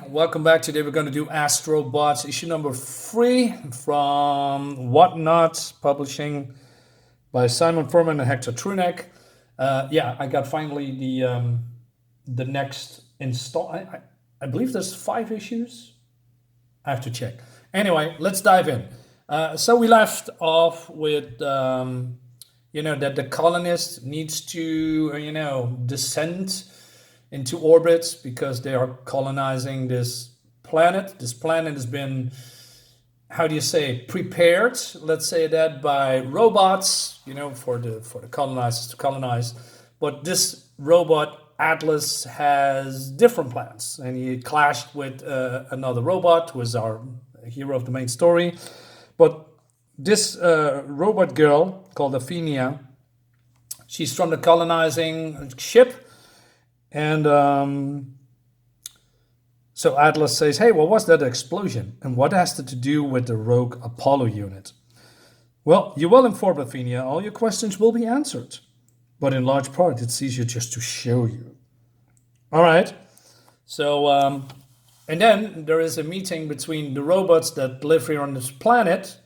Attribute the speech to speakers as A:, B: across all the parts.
A: welcome back. Today we're going to do Astrobots, issue number 3 from Whatnot Publishing by Simon Furman and Hector Trunnec. I got finally the next install. I believe there's 5 issues. I have to check. Anyway, let's dive in. So we left off with that the colonist needs to descend into orbit because they are colonizing this planet. This planet has been, prepared, let's say that, by robots, for the colonizers to colonize. But this robot Atlas has different plans, and he clashed with another robot who is our hero of the main story. But this robot girl called Athena, she's from the colonizing ship. And so Atlas says, hey, what was that explosion? And what has it to do with the rogue Apollo unit? Well, you're well informed, Athena. All your questions will be answered. But in large part, it's easier just to show you. All right. So, and then there is a meeting between the robots that live here on this planet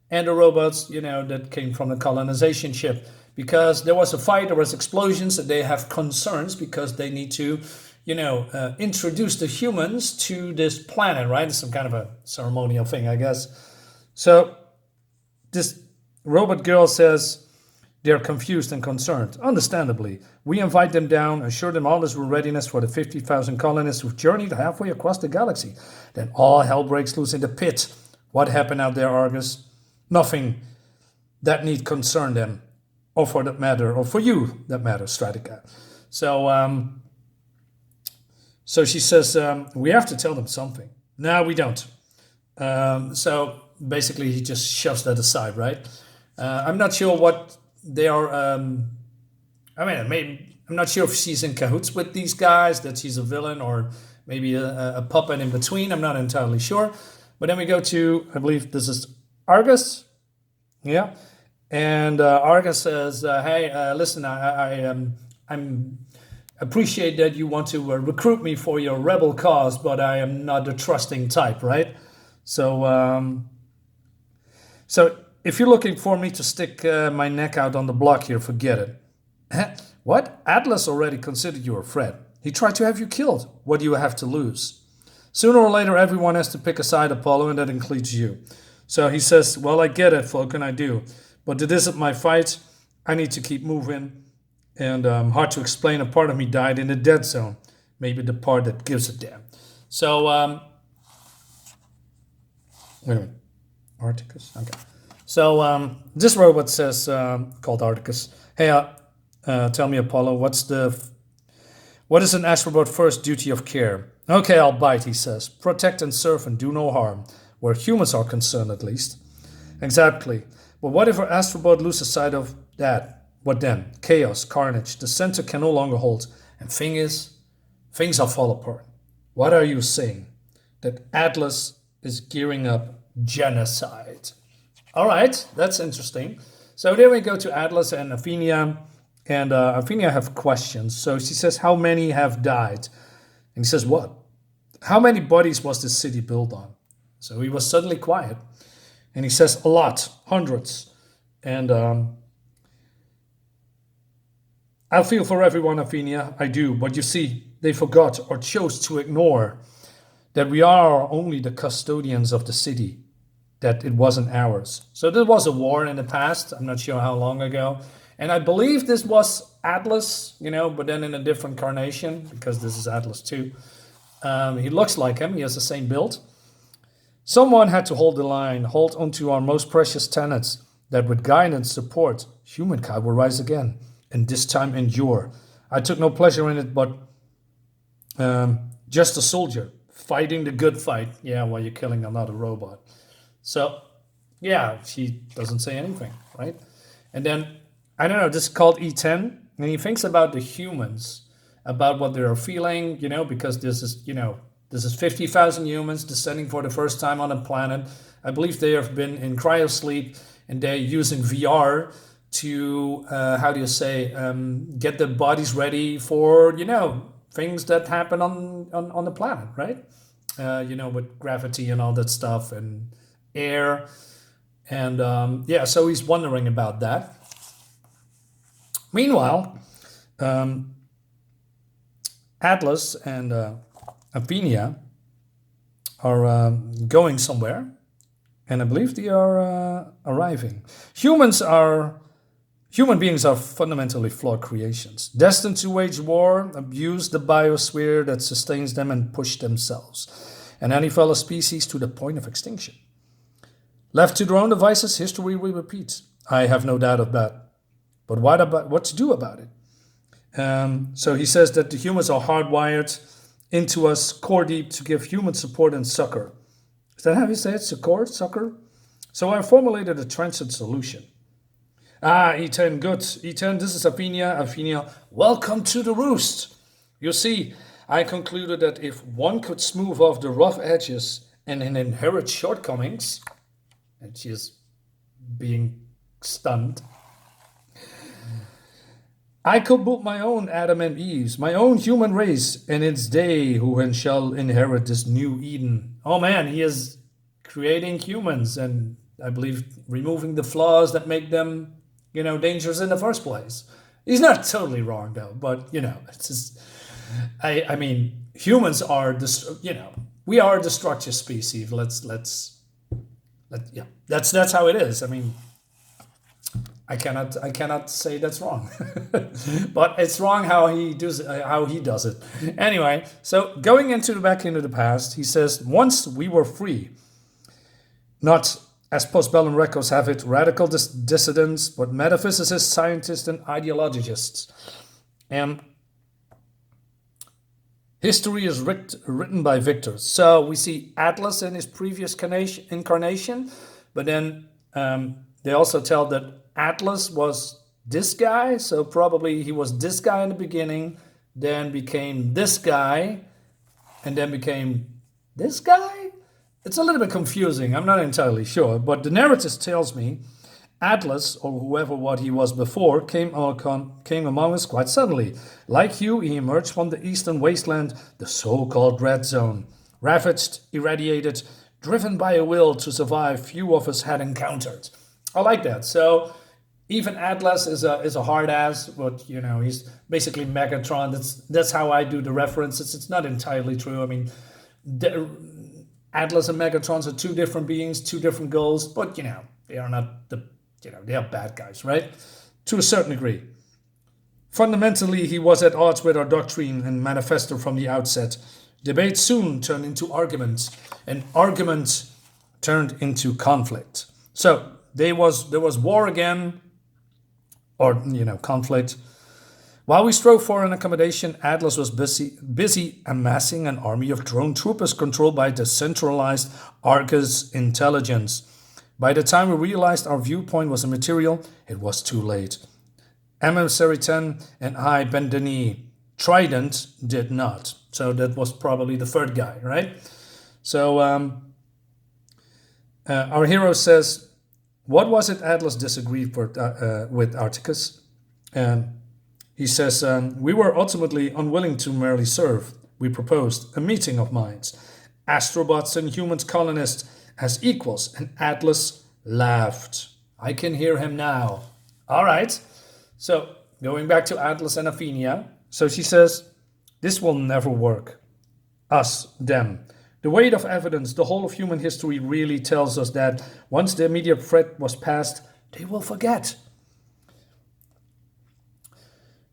A: and the robots, that came from the colonization ship. Because there was a fight, there was explosions, and they have concerns because they need to, introduce the humans to this planet, right? It's some kind of a ceremonial thing, I guess. So this robot girl says they're confused and concerned. Understandably, we invite them down, assure them all is readiness for the 50,000 colonists who've journeyed halfway across the galaxy. Then all hell breaks loose in the pit. What happened out there, Argus? Nothing that need concern them. Or for that matter, or for you, that matter, Stratica. So she says, we have to tell them something. No, we don't. So basically, he just shoves that aside, right? I'm not sure what they are. I'm not sure if she's in cahoots with these guys, that she's a villain, or maybe a puppet in between. I'm not entirely sure. But then we go to, I believe this is Argus. Yeah. And Argus says, hey, listen, I'm appreciate that you want to recruit me for your rebel cause, but I am not the trusting type, right? So if you're looking for me to stick my neck out on the block here, forget it. What? Atlas already considered you a threat. He tried to have you killed. What do you have to lose? Sooner or later, everyone has to pick a side, Apollo, and that includes you. So he says, well, I get it, what can I do? But it isn't my fight. I need to keep moving. And hard to explain, a part of me died in the dead zone. Maybe the part that gives a damn. So, wait a minute. Articus? Okay. So, this robot says, called Articus, hey, tell me, Apollo, what is an Astrobot first duty of care? Okay, I'll bite, he says. Protect and serve and do no harm. Where humans are concerned, at least. Exactly. But what if our Astrobot loses sight of that? What then? Chaos, carnage, the center can no longer hold. And things will fall apart. What are you saying? That Atlas is gearing up genocide. All right, that's interesting. So then we go to Atlas and Athena. And Athena have questions. So she says, how many have died? And he says, what? How many bodies was this city built on? So he was suddenly quiet. And he says, a lot, hundreds. And I feel for everyone, Athena, I do. But you see, they forgot or chose to ignore that we are only the custodians of the city, that it wasn't ours. So there was a war in the past. I'm not sure how long ago. And I believe this was Atlas, but then in a different carnation, because this is Atlas too. He looks like him. He has the same build. Someone had to hold the line, hold onto our most precious tenets, that with guidance, support, humankind will rise again, and this time endure. I took no pleasure in it, but just a soldier, fighting the good fight. Yeah, while you're killing another robot. So, yeah, she doesn't say anything, right? And then, I don't know, this is called E10, and he thinks about the humans, about what they're feeling, because this is 50,000 humans descending for the first time on a planet. I believe they have been in cryosleep, and they're using VR to, get their bodies ready for, things that happen on the planet, right? with gravity and all that stuff and air. And so he's wondering about that. Meanwhile, Atlas and Athena are going somewhere, and I believe they are arriving. Human beings are fundamentally flawed creations, destined to wage war, abuse the biosphere that sustains them, and push themselves and any fellow species to the point of extinction. Left to their own devices, history will repeat. I have no doubt of that. But what to do about it? So he says that the humans are hardwired into us core deep to give human support and succor. Is that how you say it? Succor? So I formulated a transit solution. E10, good. E10, this is Athena. Athena, welcome to the roost. You see, I concluded that if one could smooth off the rough edges and inherit shortcomings, and she is being stunned, I could build my own Adam and Eves, my own human race, and it's they who shall inherit this new Eden. Oh man, he is creating humans and I believe removing the flaws that make them, dangerous in the first place. He's not totally wrong though, but it's just, I mean, humans are, we are a destructive species. That's how it is. I mean, I cannot say that's wrong, but it's wrong how he does it. Anyway, so going back into the past, he says, once we were free, not as postbellum records have it, radical dissidents, but metaphysicists, scientists, and ideologists. And history is written by victors. So we see Atlas in his previous incarnation, but then they also tell that Atlas was this guy, so probably he was this guy in the beginning, then became this guy, and then became this guy? It's a little bit confusing, I'm not entirely sure, but the narrative tells me Atlas, or whoever what he was before, came among us quite suddenly. Like you, he emerged from the eastern wasteland, the so-called red zone, ravaged, irradiated, driven by a will to survive few of us had encountered. I like that. So even Atlas is a hard ass, but he's basically Megatron. That's how I do the references. It's not entirely true. I mean, Atlas and Megatrons are two different beings, two different goals, but they are not they are bad guys, right? To a certain degree. Fundamentally, he was at odds with our doctrine and manifesto from the outset. Debate soon turned into argument, and argument turned into conflict. So there was war again, or conflict. While we strove for an accommodation, Atlas was busy amassing an army of drone troopers controlled by the centralized Argus intelligence. By the time we realized our viewpoint was immaterial, it was too late. Emissary 10 and I bent the knee. Trident did not. So that was probably the third guy, right? So our hero says, what was it Atlas disagreed with Articus? He says, we were ultimately unwilling to merely serve. We proposed a meeting of minds. Astrobots and humans colonists as equals, and Atlas laughed. I can hear him now. All right. So going back to Atlas and Athena. So she says, this will never work. Us, them. The weight of evidence, the whole of human history really tells us that once the immediate threat was past, they will forget.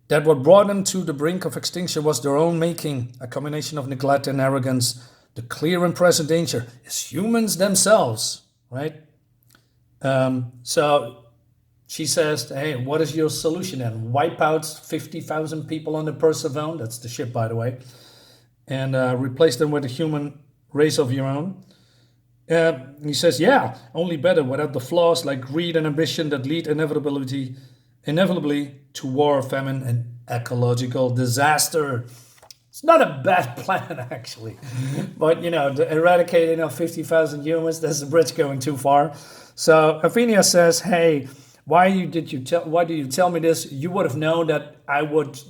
A: That what brought them to the brink of extinction was their own making, a combination of neglect and arrogance. The clear and present danger is humans themselves, right? So she says, hey, what is your solution then? Wipe out 50,000 people on the Persephone, that's the ship, by the way, and replace them with a human race of your own. He says, yeah, only better without the flaws like greed and ambition that lead inevitably to war, famine, and ecological disaster. It's not a bad plan, actually. But, the eradicating of 50,000 humans, that's a bridge going too far. So Athena says, hey, why do you tell me this? You would have known that I would,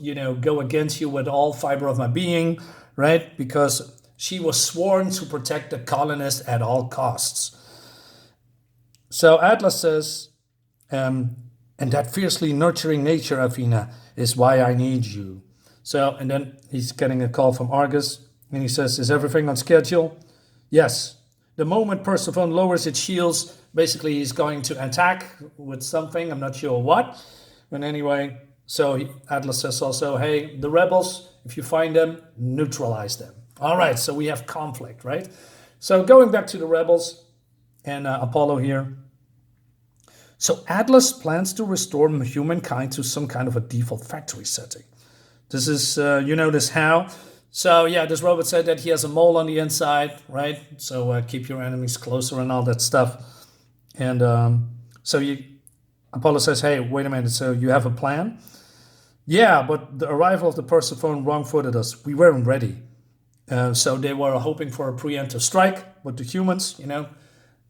A: go against you with all fiber of my being, right? Because She was sworn to protect the colonists at all costs. So Atlas says, and that fiercely nurturing nature, Athena, is why I need you. So, and then he's getting a call from Argus, and he says, is everything on schedule? Yes. The moment Persephone lowers its shields, basically he's going to attack with something, I'm not sure what. But anyway, so Atlas says also, hey, the rebels, if you find them, neutralize them. All right, so we have conflict, right? So going back to the rebels and Apollo here. So Atlas plans to restore humankind to some kind of a default factory setting. This is, you notice how. So yeah, this robot said that he has a mole on the inside, right? So keep your enemies closer and all that stuff. And Apollo says, hey, wait a minute, so you have a plan? Yeah, but the arrival of the Persephone wrong-footed us. We weren't ready. So they were hoping for a preemptive strike, but the humans,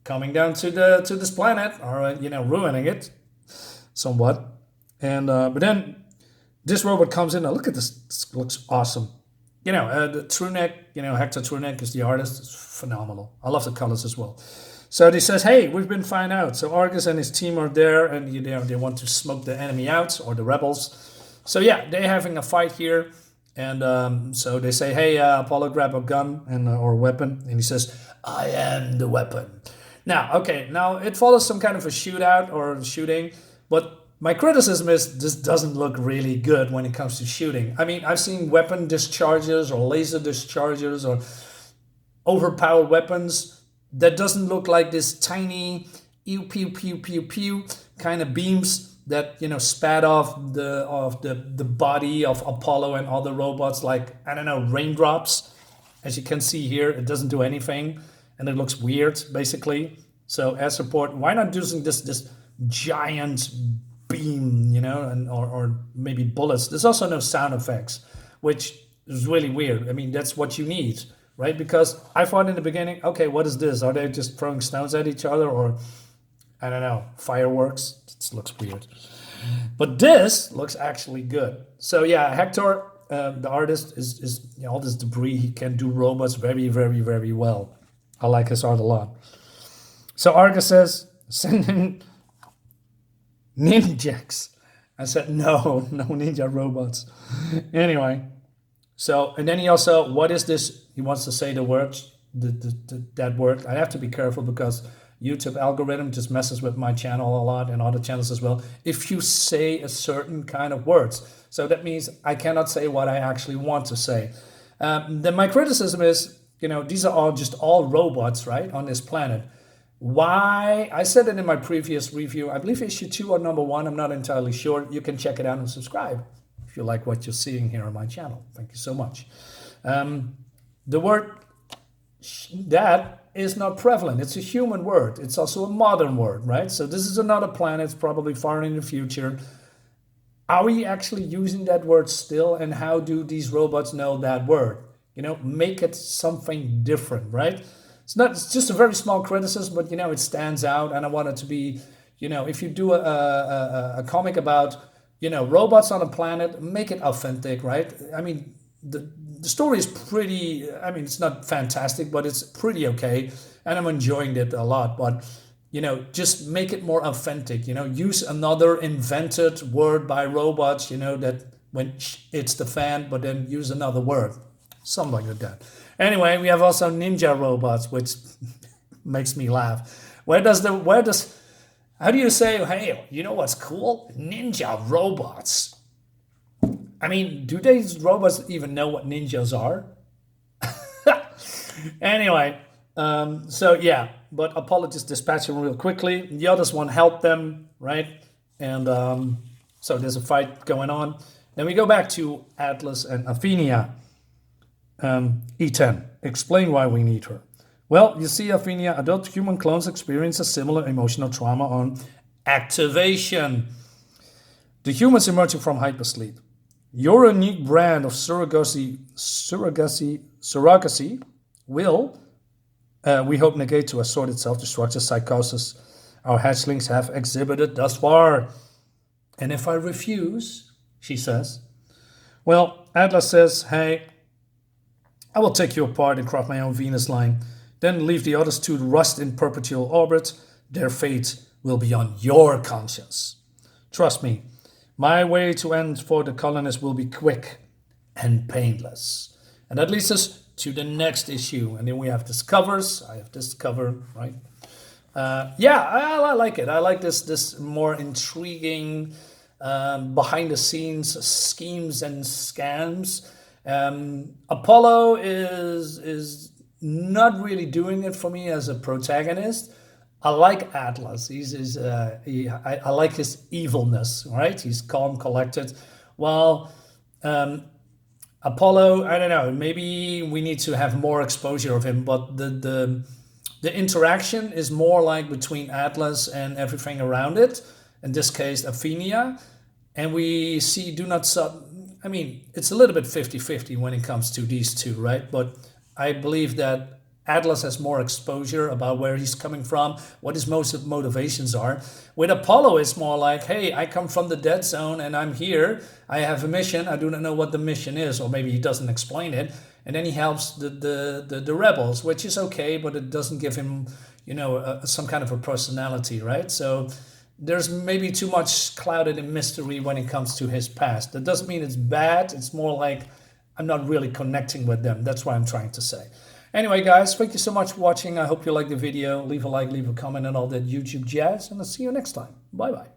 A: coming down to this planet are, ruining it somewhat. And but then this robot comes in. Now look at this. This looks awesome. The Trunnec, Hector Trunnec is the artist. It's phenomenal. I love the colors as well. So he says, hey, we've been found out. So Argus and his team are there, and they want to smoke the enemy out, or the rebels. So yeah, they're having a fight here. And so they say, hey, Apollo, grab a gun or weapon. And he says, I am the weapon. Now it follows some kind of a shootout or shooting. But my criticism is this doesn't look really good when it comes to shooting. I mean, I've seen weapon discharges or laser discharges or overpowered weapons that doesn't look like this tiny pew, pew, pew, pew, pew kind of beams that spat off the body of Apollo and other robots like, I don't know, raindrops. As you can see here, it doesn't do anything and it looks weird basically. So as support, why not using this giant beam, or maybe bullets? There's also no sound effects, which is really weird. I mean, that's what you need, right? Because I thought in the beginning, okay, what is this? Are they just throwing stones at each other, or I don't know, fireworks? It looks weird. But this looks actually good. So yeah, Hector, the artist, is all this debris. He can do robots very, very, very well. I like his art a lot. So Argus says, send in ninjas. I said, no ninja robots. Anyway, so, and then he also, what is this? He wants to say the words, that word. I have to be careful because YouTube algorithm just messes with my channel a lot and other channels as well. If you say a certain kind of words, so that means I cannot say what I actually want to say. Then my criticism is, these are all robots, right, on this planet. Why? I said it in my previous review. I believe issue 2 or number 1. I'm not entirely sure. You can check it out and subscribe if you like what you're seeing here on my channel. Thank you so much. The word that is not prevalent. It's a human word. It's also a modern word, right? So this is another planet. It's probably far in the future. Are we actually using that word still? And how do these robots know that word? Make it something different, right? It's just a very small criticism, but it stands out, and I want it to be, if you do a comic about, robots on a planet, make it authentic, right? I mean, the story is pretty, it's not fantastic, but it's pretty okay, and I'm enjoying it a lot, but, just make it more authentic, use another invented word by robots, that when it's the fan, but then use another word, something like that. Anyway, we have also ninja robots, which makes me laugh. How do you say, hey, you know what's cool? Ninja robots. I mean, do these robots even know what ninjas are? Anyway, so yeah, but Apollo just dispatched them real quickly. The others one helped them, right? And so there's a fight going on. Then we go back to Atlas and Athena. E10, explain why we need her. Well, you see, Athena, adult human clones experience a similar emotional trauma on activation. The humans emerging from hypersleep. Your unique brand of surrogacy will, we hope, negate to assorted self-destructive psychosis our hatchlings have exhibited thus far. And if I refuse, she says, well, Atlas says, hey, I will take you apart and craft my own Venus line, then leave the others to rust in perpetual orbit. Their fate will be on your conscience. Trust me, my way to end for the colonists will be quick and painless. And that leads us to the next issue. And then we have discovers. I have discover, right? Yeah, I like it. I like this more intriguing behind the scenes schemes and scams. Apollo is not really doing it for me as a protagonist. I like Atlas. I like his evilness, right? He's calm, collected. While Apollo, I don't know, maybe we need to have more exposure of him, but the interaction is more like between Atlas and everything around it. In this case, Athena. And we see I mean, it's a little bit 50-50 when it comes to these two, right? But I believe that Atlas has more exposure about where he's coming from, what his motivations are. With Apollo, it's more like, hey, I come from the dead zone and I'm here. I have a mission. I do not know what the mission is, or maybe he doesn't explain it. And then he helps the rebels, which is okay, but it doesn't give him, some kind of a personality, right? So there's maybe too much clouded in mystery when it comes to his past. That doesn't mean it's bad. It's more like I'm not really connecting with them. That's what I'm trying to say. Anyway, guys, thank you so much for watching. I hope you liked the video. Leave a like, leave a comment, and all that YouTube jazz. And I'll see you next time. Bye-bye.